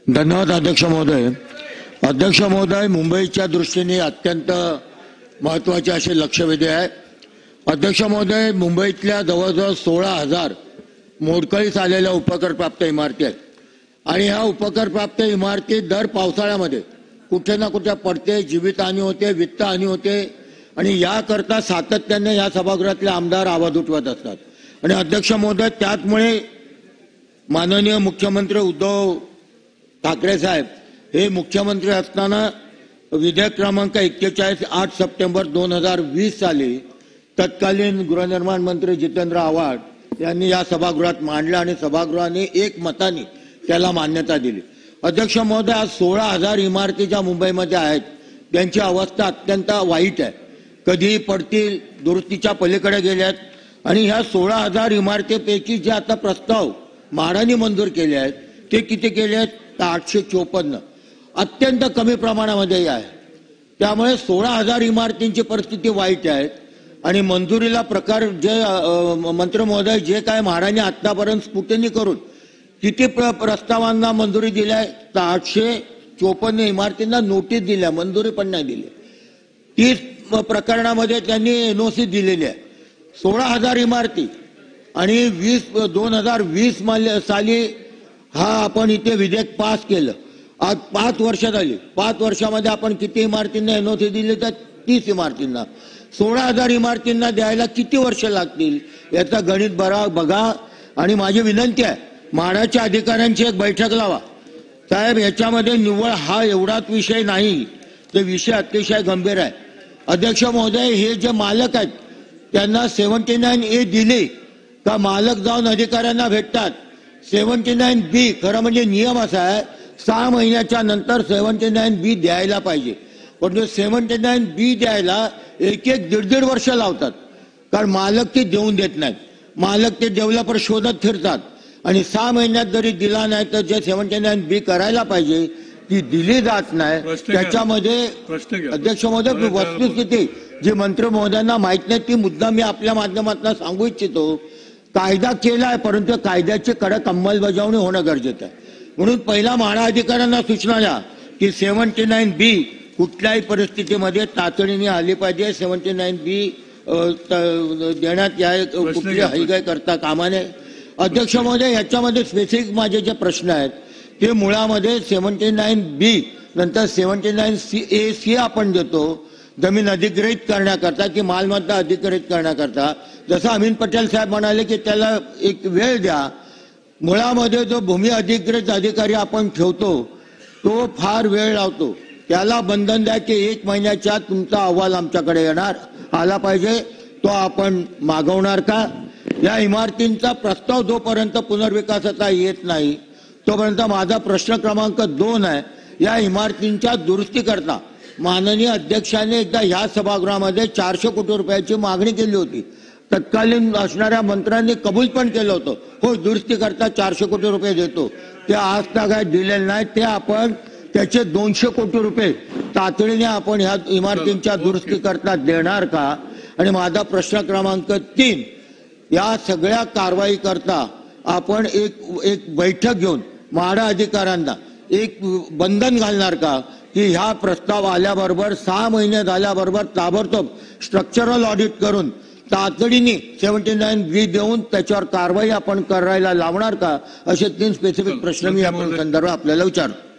धन्यवाद अध्यक्ष महोदय। अध्यक्ष महोदय, मुंबईच्या दृष्टीने अत्यंत महत्त्वाचे असे लक्षवेधी आहे। अध्यक्ष महोदय, मुंबईतल्या जवळजवळ 16,000 मोडकळीस आलेल्या उपकरप्राप्त इमारती आहेत आणि ह्या उपकरप्राप्त इमारती दर पावसाळ्यामध्ये कुठे ना कुठे पडते, जीवितहानी होते, वित्तहानी होते आणि याकरता सातत्याने या सभागृहातले आमदार आवाज उठवत असतात। आणि अध्यक्ष महोदय, त्यामुळे माननीय मुख्यमंत्री उद्धव ठाकरे साहेब हे मुख्यमंत्री असताना विधेयक क्रमांक 41 8 सप्टेंबर 2020 साली तत्कालीन गृहनिर्माण मंत्री जितेंद्र आव्हाड यांनी या सभागृहात मांडलं आणि सभागृहाने एकमताने त्याला मान्यता दिली। अध्यक्ष महोदय, आज 16,000 इमारती ज्या मुंबईमध्ये आहेत त्यांची अवस्था अत्यंत वाईट आहे। कधी पडतील, दुरुस्तीच्या पलीकडे गेल्यात आणि ह्या 16,000 इमारतीपैकी जे आता प्रस्ताव म्हाडाने मंजूर केले आहेत ते किती केले आहेत? 854, अत्यंत कमी प्रमाणामध्ये आहे। त्यामुळे 16,000 इमारतींची परिस्थिती वाईट आहे आणि मंजुरीला प्रकार जे मंत्री महोदय जे काय म्हाडाने आतापर्यंत स्फुटणी करून किती प्रस्तावांना मंजुरी दिली आहे? 854 इमारतींना नोटीस दिल्या, मंजुरी पण नाही दिली। 30 प्रकरणामध्ये त्यांनी एनओसी दिलेली आहे। 16,000 इमारती आणि 2020 साली हा आपण इथे विधेयक पास केलं। आज 5 वर्ष झाली। 5 वर्षामध्ये आपण किती इमारतींना एनओसी दिली? तर 30 इमारतींना। 16,000 इमारतींना द्यायला किती वर्ष लागतील याचा गणित बघा। आणि माझी विनंती आहे, म्हाडाच्या अधिकाऱ्यांची एक बैठक लावा साहेब। याच्यामध्ये निव्वळ हा एवढाच विषय नाही, ते विषय अतिशय गंभीर आहे। अध्यक्ष महोदय, हे जे मालक आहेत त्यांना 79A दिले का मालक जाऊन अधिकाऱ्यांना भेटतात? 79B खरं म्हणजे नियम असा आहे 6 महिन्याच्या नंतर 79B द्यायला पाहिजे, पण 79B द्यायला एक 1.5 वर्ष लावतात, कारण मालक ते देऊन देत नाहीत। मालक ते डेव्हलपर शोधत फिरतात आणि 6 महिन्यात जरी दिला नाही तर जे 79B करायला पाहिजे ती दिली जात नाही। त्याच्यामध्ये अध्यक्ष महोदय, वस्तुस्थिती जी मंत्री महोदयांना माहित नाही ती मुद्दा मी आपल्या माध्यमातून सांगू इच्छितो। कायदा केलाय, परंतु कायद्याची कडक अंमलबजावणी होणं गरजेचं आहे। म्हणून पहिला म्हाडा अधिकाऱ्यांना सूचना द्या की 79B कुठल्याही परिस्थितीमध्ये तातडीने आली पाहिजे। 79B देण्यात या कुठली हयगय करता कामा नये। अध्यक्ष महोदय, याच्यामध्ये स्पेसिफिक माझे जे प्रश्न आहेत ते मुळामध्ये 79B नंतर 79A आपण देतो जमीन अधिग्रहित करण्याकरता की मालमत्ता अधिग्रहित करण्याकरता। जसं अमीन पटेल साहेब म्हणाले की त्याला एक वेळ द्या। मुळामध्ये जो भूमी अधिग्रहित अधिकारी आपण ठेवतो तो फार वेळ लावतो, त्याला बंधन द्या की 1 महिन्याच्या तुमचा अहवाल आमच्याकडे आला पाहिजे। तो आपण मागवणार का? या इमारतींचा प्रस्ताव जोपर्यंत पुनर्विकासाचा येत नाही तोपर्यंत माझा प्रश्न क्रमांक 2 आहे, या इमारतींच्या दुरुस्ती करता माननीय अध्यक्षांनी एकदा ह्या सभागृहामध्ये 400 कोटी रुपयाची मागणी केली होती। तत्कालीन असणाऱ्या मंत्र्यांनी कबूल पण केलं होतं, हो दुरुस्ती करता 400 कोटी रुपये देतो। ते आज तक दिलेले नाही। ते आपण त्याचे 200 कोटी रुपये तातडीने आपण ह्या इमारतींच्या दुरुस्ती करता देणार का? आणि माझा प्रश्न क्रमांक 3, या सगळ्या कारवाई करता आपण एक बैठक घेऊन म्हाडा अधिकाऱ्यांना एक बंधन घालणार का की ह्या प्रस्ताव आल्याबरोबर 6 महिने झाल्याबरोबर ताबडतोब स्ट्रक्चरल ऑडिट करून तातडीने 79B देऊन त्याच्यावर कारवाई आपण करायला लावणार का? असे 3 स्पेसिफिक प्रश्न मी या संदर्भात आपल्याला विचारतो।